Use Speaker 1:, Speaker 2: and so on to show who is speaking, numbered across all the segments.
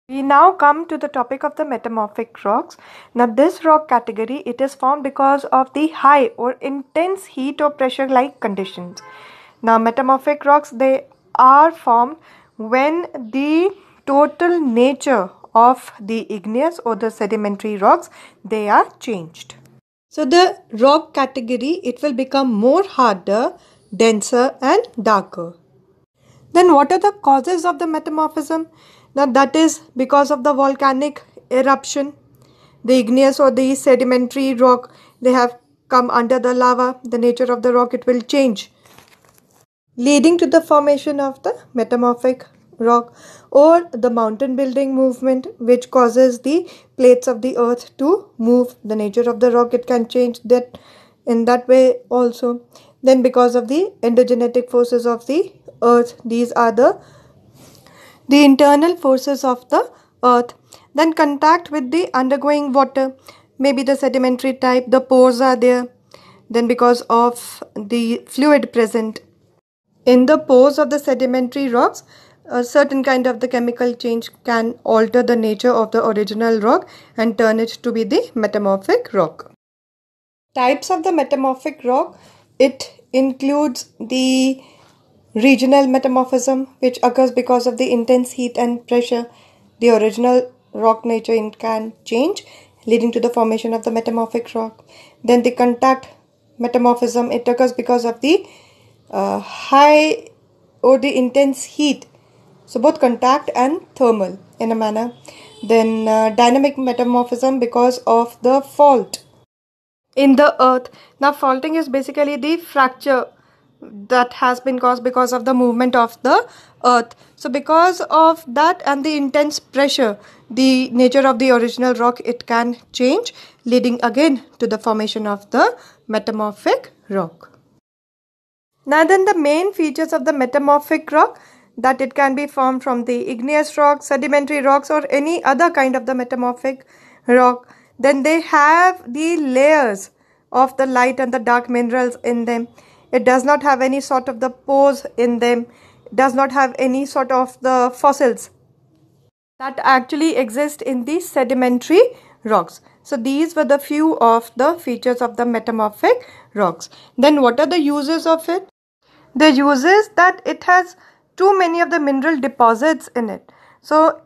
Speaker 1: We now come to the topic of the metamorphic rocks. Now this rock category, it is formed because of the high or intense heat or pressure like conditions. Now metamorphic rocks, they are formed when the total nature of the igneous or the sedimentary rocks, they are changed. So the rock category, it will become more harder, denser and darker. Then what are the causes of the metamorphism? Now that is because of the volcanic eruption. The igneous or the sedimentary rock, they have come under the lava. The nature of the rock, it will change, leading to the formation of the metamorphic rock, or the mountain building movement, which causes the plates of the earth to move. The nature of the rock, it can change that in that way also. Then because of the endogenetic forces of the earth, these are the internal forces of the earth. Then contact with the undergoing water, maybe the sedimentary type, the pores are there. Then because of the fluid present in the pores of the sedimentary rocks, a certain kind of the chemical change can alter the nature of the original rock and turn it to be the metamorphic rock. Types of the metamorphic rock, it includes the regional metamorphism, which occurs because of the intense heat and pressure. The original rock nature can change, leading to the formation of the metamorphic rock. Then the contact metamorphism, it occurs because of the high or the intense heat. So both contact and thermal in a manner. Then dynamic metamorphism because of the fault in the earth. Now faulting is basically the fracture that has been caused because of the movement of the earth. So because of that and the intense pressure, the nature of the original rock, it can change, leading again to the formation of the metamorphic rock. Now then, the main features of the metamorphic rock, that it can be formed from the igneous rocks, sedimentary rocks, or any other kind of the metamorphic rock. Then they have the layers of the light and the dark minerals in them. It does not have any sort of the pores in them. It does not have any sort of the fossils that actually exist in the sedimentary rocks. So these were the few of the features of the metamorphic rocks. Then what are the uses of it? The use is that it has too many of the mineral deposits in it. So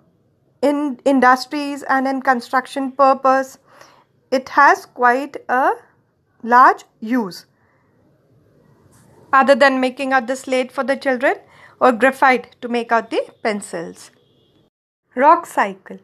Speaker 1: in industries and in construction purpose, it has quite a large use. Other than making out the slate for the children or graphite to make out the pencils. Rock cycle.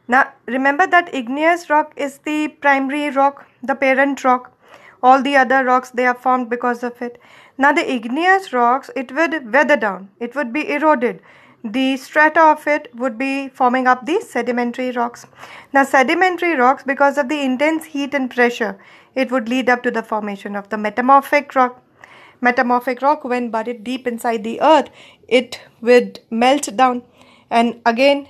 Speaker 1: Now remember that igneous rock is the primary rock, the parent rock. All the other rocks, they are formed because of it. Now the igneous rocks, it would weather down, it would be eroded. The strata of it would be forming up the sedimentary rocks. Now sedimentary rocks, because of the intense heat and pressure, it would lead up to the formation of the metamorphic rock. Metamorphic rock, when buried deep inside the earth, it would melt down and again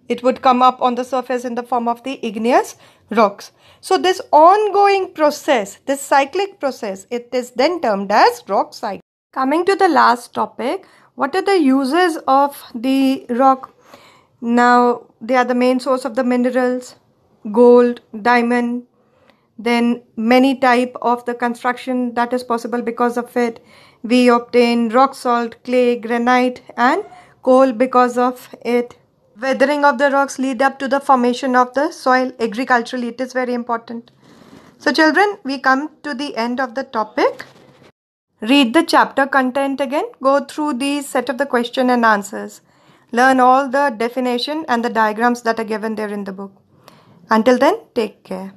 Speaker 1: it would come up on the surface in the form of the igneous rocks. So this ongoing process, this cyclic process, it is then termed as rock cycle. Coming to the last topic, what are the uses of the rock? Now they are the main source of the minerals, gold, diamond, then many type of the construction that is possible because of it. We obtain rock salt, clay, granite and coal because of it. Weathering of the rocks lead up to the formation of the soil. Agriculturally, it is very important. So children, we come to the end of the topic. Read the chapter content again. Go through the set of the question and answers. Learn all the definition and the diagrams that are given there in the book. Until then, take care.